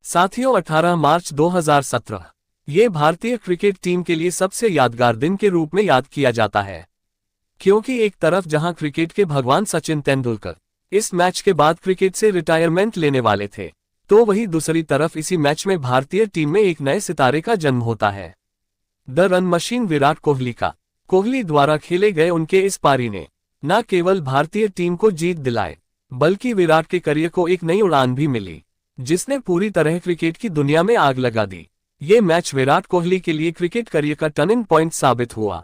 साथियों, 18 मार्च 2017 ये भारतीय क्रिकेट टीम के लिए सबसे यादगार दिन के रूप में याद किया जाता है, क्योंकि एक तरफ जहां क्रिकेट के भगवान सचिन तेंदुलकर इस मैच के बाद क्रिकेट से रिटायरमेंट लेने वाले थे, तो वहीं दूसरी तरफ इसी मैच में भारतीय टीम में एक नए सितारे का जन्म होता है। The run machine Virat Kohli का। कोहली द्वारा खेले गए उनके इस पारी ने न केवल भारतीय टीम को जीत दिलाए, बल्कि विराट के करियर को एक नई उड़ान भी मिली, जिसने पूरी तरह क्रिकेट की दुनिया में आग लगा दी। ये मैच विराट कोहली के लिए क्रिकेट करियर का टर्निंग पॉइंट साबित हुआ,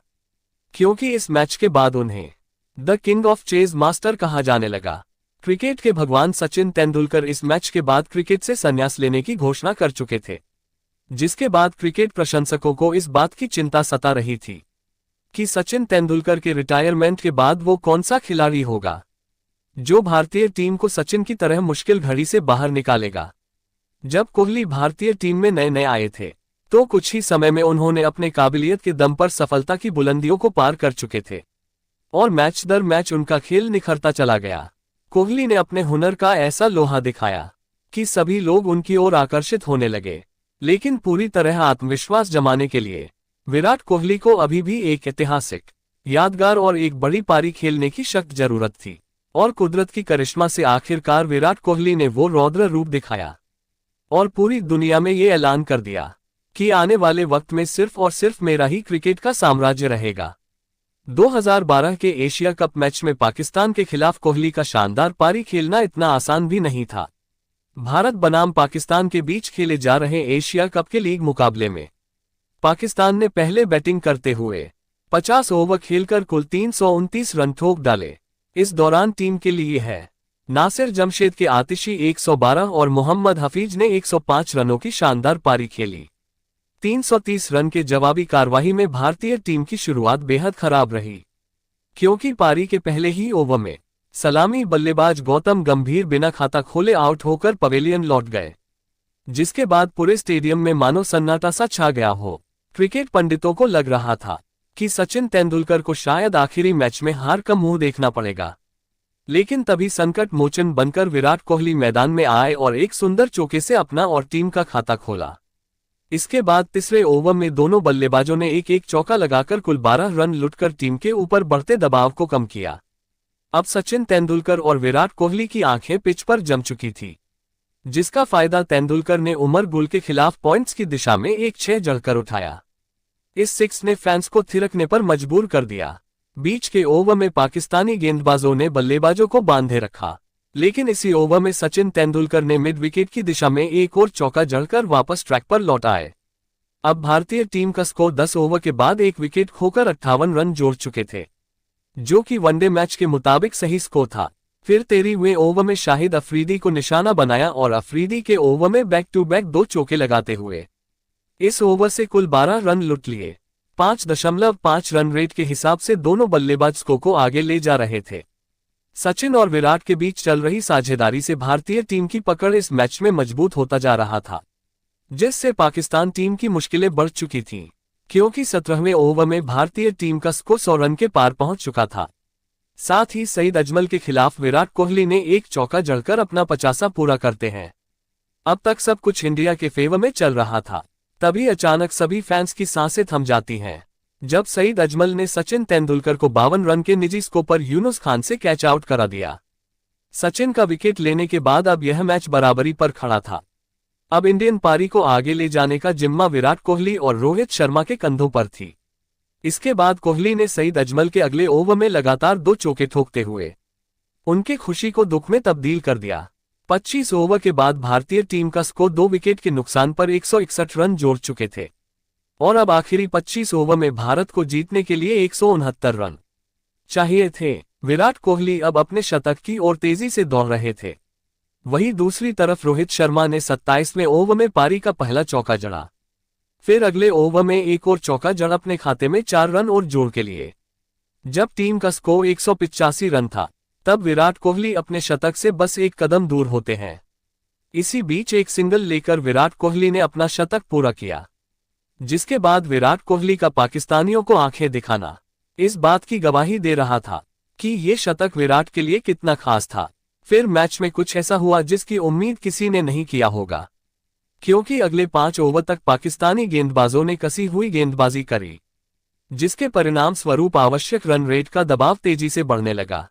क्योंकि इस मैच के बाद उन्हें the king of chase master कहा जाने लगा। क्रिकेट के भगवान सचिन तेंदुलकर इस मैच के बाद क्रिकेट से संन्यास लेने की घोषणा कर चुके थे, जिसके बाद क्रिकेट प्रशंसकों को इस बात की चिंता सता रही थी कि सचिन तेंदुलकर के रिटायरमेंट के बाद वो कौन सा खिलाड़ी होगा जो भारतीय टीम को सचिन की तरह मुश्किल घड़ी से बाहर निकालेगा। जब कोहली भारतीय टीम में नए नए आए थे, तो कुछ ही समय में उन्होंने अपने काबिलियत के दम पर सफलता की बुलंदियों को पार कर चुके थे और मैच दर मैच उनका खेल निखरता चला गया। कोहली ने अपने हुनर का ऐसा लोहा दिखाया कि सभी लोग उनकी ओर आकर्षित होने लगे, लेकिन पूरी तरह आत्मविश्वास जमाने के लिए विराट कोहली को अभी भी एक ऐतिहासिक, यादगार और एक बड़ी पारी खेलने की सख्त जरूरत थी। और कुदरत की करिश्मा से आखिरकार विराट कोहली ने वो रौद्र रूप दिखाया और पूरी दुनिया में ये ऐलान कर दिया कि आने वाले वक्त में सिर्फ और सिर्फ मेरा ही क्रिकेट का साम्राज्य रहेगा। 2012 के एशिया कप मैच में पाकिस्तान के खिलाफ कोहली का शानदार पारी खेलना इतना आसान भी नहीं था। भारत बनाम पाकिस्तान के बीच खेले जा रहे एशिया कप के लीग मुकाबले में पाकिस्तान ने पहले बैटिंग करते हुए 50 ओवर खेलकर कुल 329 रन ठोक डाले। इस दौरान टीम के लिए है नासिर जमशेद के आतिशी 112 और मोहम्मद हफीज ने 105 रनों की शानदार पारी खेली। 330 रन के जवाबी कार्रवाई में भारतीय टीम की शुरुआत बेहद खराब रही, क्योंकि पारी के पहले ही ओवर में सलामी बल्लेबाज गौतम गंभीर बिना खाता खोले आउट होकर पवेलियन लौट गए, जिसके बाद पूरे स्टेडियम में मानो सन्नाटा सा छा गया हो। क्रिकेट पंडितों को लग रहा था कि सचिन तेंदुलकर को शायद आखिरी मैच में हार का मुंह देखना पड़ेगा, लेकिन तभी संकट मोचन बनकर विराट कोहली मैदान में आए और एक सुंदर चौके से अपना और टीम का खाता खोला। इसके बाद तीसरे ओवर में दोनों बल्लेबाजों ने एक एक चौका लगाकर कुल 12 रन लुटकर टीम के ऊपर बढ़ते दबाव को कम किया। अब सचिन तेंदुलकर और विराट कोहली की आंखें पिच पर जम चुकी थी, जिसका फायदा तेंदुलकर ने उमर गुल के खिलाफ पॉइंट्स की दिशा में एक 6 जड़कर उठाया। इस 6 ने फैंस को थिरकने पर मजबूर कर दिया। बीच के ओवर में पाकिस्तानी गेंदबाजों ने बल्लेबाजों को बांधे रखा, लेकिन इसी ओवर में सचिन तेंदुलकर ने मिड विकेट की दिशा में एक और चौका जड़कर वापस ट्रैक पर लौट आए। अब भारतीय टीम का स्कोर 10 ओवर के बाद एक विकेट खोकर 58 रन जोड़ चुके थे, जो कि वनडे मैच के मुताबिक सही स्कोर था। फिर 13वें ओवर में शाहिद अफरीदी को निशाना बनाया और अफरीदी के ओवर में बैक टू बैक 2 चौके लगाते हुए इस ओवर से कुल 12 रन लुट लिए। 5.5 रन रेट के हिसाब से दोनों बल्लेबाज स्कोर को आगे ले जा रहे थे। सचिन और विराट के बीच चल रही साझेदारी से भारतीय टीम की पकड़ इस मैच में मजबूत होता जा रहा था, जिससे पाकिस्तान टीम की मुश्किलें बढ़ चुकी थीं, क्योंकि 17वें ओवर में भारतीय टीम का स्कोर 100 रन के पार पहुंच चुका था। साथ ही सईद अजमल के खिलाफ विराट कोहली ने एक चौका जड़कर अपना 50 पूरा करते हैं। अब तक सब कुछ इंडिया के फेवर में चल रहा था, तभी अचानक सभी फैंस की सांसें थम जाती हैं जब सईद अजमल ने सचिन तेंदुलकर को 52 रन के निजी स्कोर पर यूनुस खान से कैच आउट करा दिया। सचिन का विकेट लेने के बाद अब यह मैच बराबरी पर खड़ा था। अब इंडियन पारी को आगे ले जाने का जिम्मा विराट कोहली और रोहित शर्मा के कंधों पर थी। इसके बाद कोहली ने सईद अजमल के अगले ओवर में लगातार 2 चौके ठोकते हुए उनकी खुशी को दुख में तब्दील कर दिया। 25 ओवर के बाद भारतीय टीम का स्कोर 2 विकेट के नुकसान पर 161 रन जोड़ चुके थे और अब आखिरी 25 ओवर में भारत को जीतने के लिए 169 रन चाहिए थे। विराट कोहली अब अपने शतक की ओर तेजी से दौड़ रहे थे। वहीं दूसरी तरफ रोहित शर्मा ने 27वें ओवर में पारी का पहला चौका जड़ा। फिर अगले ओवर में एक और चौका जड़ अपने खाते में 4 रन और जोड़ के लिए। जब टीम का स्कोर 185 रन था, तब विराट कोहली अपने शतक से बस एक कदम दूर होते हैं। इसी बीच एक सिंगल लेकर विराट कोहली ने अपना शतक पूरा किया, जिसके बाद विराट कोहली का पाकिस्तानियों को आंखें दिखाना इस बात की गवाही दे रहा था कि ये शतक विराट के लिए कितना खास था। फिर मैच में कुछ ऐसा हुआ जिसकी उम्मीद किसी ने नहीं किया होगा। क्योंकि अगले 5 ओवर तक पाकिस्तानी गेंदबाजों ने कसी हुई गेंदबाजी करी, जिसके परिणाम स्वरूप आवश्यक रन रेट का दबाव तेजी से बढ़ने लगा।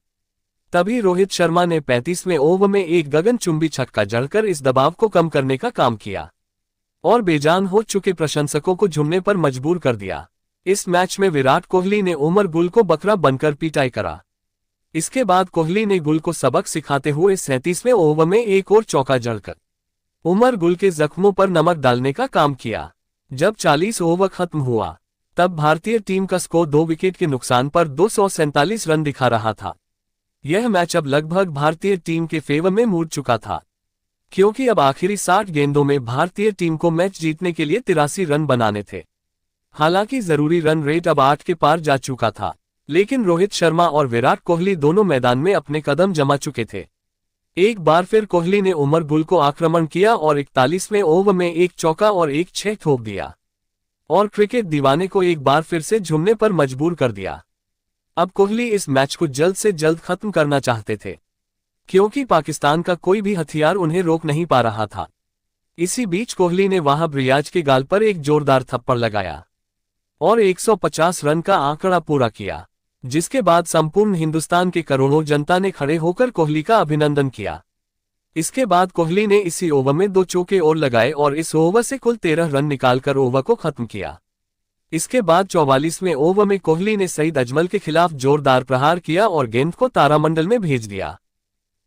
तभी रोहित शर्मा ने 35वें ओवर में एक गगनचुंबी छक्का जड़कर इस दबाव को कम करने का काम किया और बेजान हो चुके प्रशंसकों को झूमने पर मजबूर कर दिया। इस मैच में विराट कोहली ने उमर गुल को बकरा बनकर पिटाई करा। इसके बाद कोहली ने गुल को सबक सिखाते हुए 37वें ओवर में एक और चौका जड़कर उमर गुल के जख्मों पर नमक डालने का काम किया। जब 40 ओवर खत्म हुआ तब भारतीय टीम का स्कोर 2 विकेट के नुकसान पर 247 रन दिखा रहा था। यह मैच अब लगभग भारतीय टीम के फेवर में मुड़ चुका था, क्योंकि अब आखिरी 60 गेंदों में भारतीय टीम को मैच जीतने के लिए 83 रन बनाने थे। हालांकि जरूरी रन रेट अब 8 के पार जा चुका था, लेकिन रोहित शर्मा और विराट कोहली दोनों मैदान में अपने कदम जमा चुके थे। एक बार फिर कोहली ने उमर गुल को आक्रमण किया और 41वें ओवर में एक चौका और एक 6 ठोक दिया और क्रिकेट दीवाने को एक बार फिर से झूमने पर मजबूर कर दिया। अब कोहली इस मैच को जल्द से जल्द खत्म करना चाहते थे, क्योंकि पाकिस्तान का कोई भी हथियार उन्हें रोक नहीं पा रहा था। इसी बीच कोहली ने वाहब रियाज के गाल पर एक जोरदार थप्पड़ लगाया और 150 रन का आंकड़ा पूरा किया, जिसके बाद संपूर्ण हिंदुस्तान के करोड़ों जनता ने खड़े होकर कोहली का अभिनंदन किया। इसके बाद कोहली ने इसी ओवर में 2 चौके और लगाए और इस ओवर से कुल 13 रन निकालकर ओवर को खत्म किया। इसके बाद 44वें ओवर में कोहली ने सईद अजमल के खिलाफ जोरदार प्रहार किया और गेंद को तारामंडल में भेज दिया।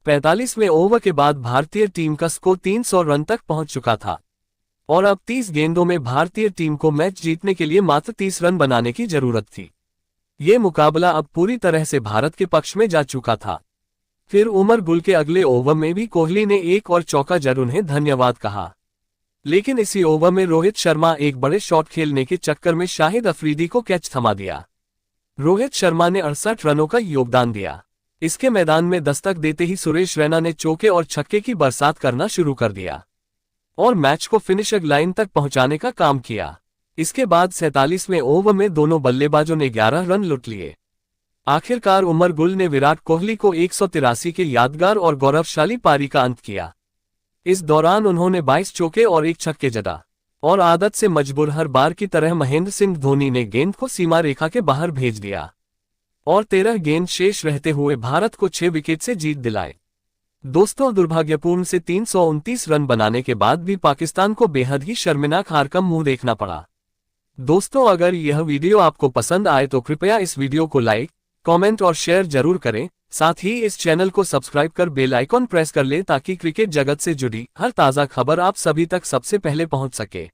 45वें ओवर के बाद भारतीय टीम का स्कोर 300 रन तक पहुंच चुका था और अब 30 गेंदों में भारतीय टीम को मैच जीतने के लिए मात्र 30 रन बनाने की जरूरत थी। ये मुकाबला अब पूरी तरह से भारत के पक्ष में जा चुका था। फिर उमर गुल के अगले ओवर में भी कोहली ने एक और चौका जड़ उन्हें धन्यवाद कहा, लेकिन इसी ओवर में रोहित शर्मा एक बड़े शॉट खेलने के चक्कर में शाहिद अफरीदी को कैच थमा दिया। रोहित शर्मा ने 68 रनों का योगदान दिया। इसके मैदान में दस्तक देते ही सुरेश रैना ने चौके और छक्के की बरसात करना शुरू कर दिया और मैच को फिनिशर लाइन तक पहुंचाने का काम किया। इसके बाद 47वें ओवर में दोनों बल्लेबाजों ने 11 रन लूट लिए। आखिरकार उमर गुल ने विराट कोहली को 183 के यादगार और गौरवशाली पारी का अंत किया। इस दौरान उन्होंने 22 चौके और एक छक्के जड़ा और आदत से मजबूर हर बार की तरह महेंद्र सिंह धोनी ने गेंद को सीमा रेखा के बाहर भेज दिया और 13 गेंद शेष रहते हुए भारत को 6 विकेट से जीत दिलाए। दोस्तों, दुर्भाग्यपूर्ण से 329 रन बनाने के बाद भी पाकिस्तान को बेहद ही शर्मनाक हार का मुंह देखना पड़ा। दोस्तों, अगर यह वीडियो आपको पसंद आए तो कृपया इस वीडियो को लाइक, कमेंट और शेयर जरूर करें। साथ ही इस चैनल को सब्सक्राइब कर बेल आइकॉन प्रेस कर लें ताकि क्रिकेट जगत से जुड़ी हर ताज़ा खबर आप सभी तक सबसे पहले पहुंच सके।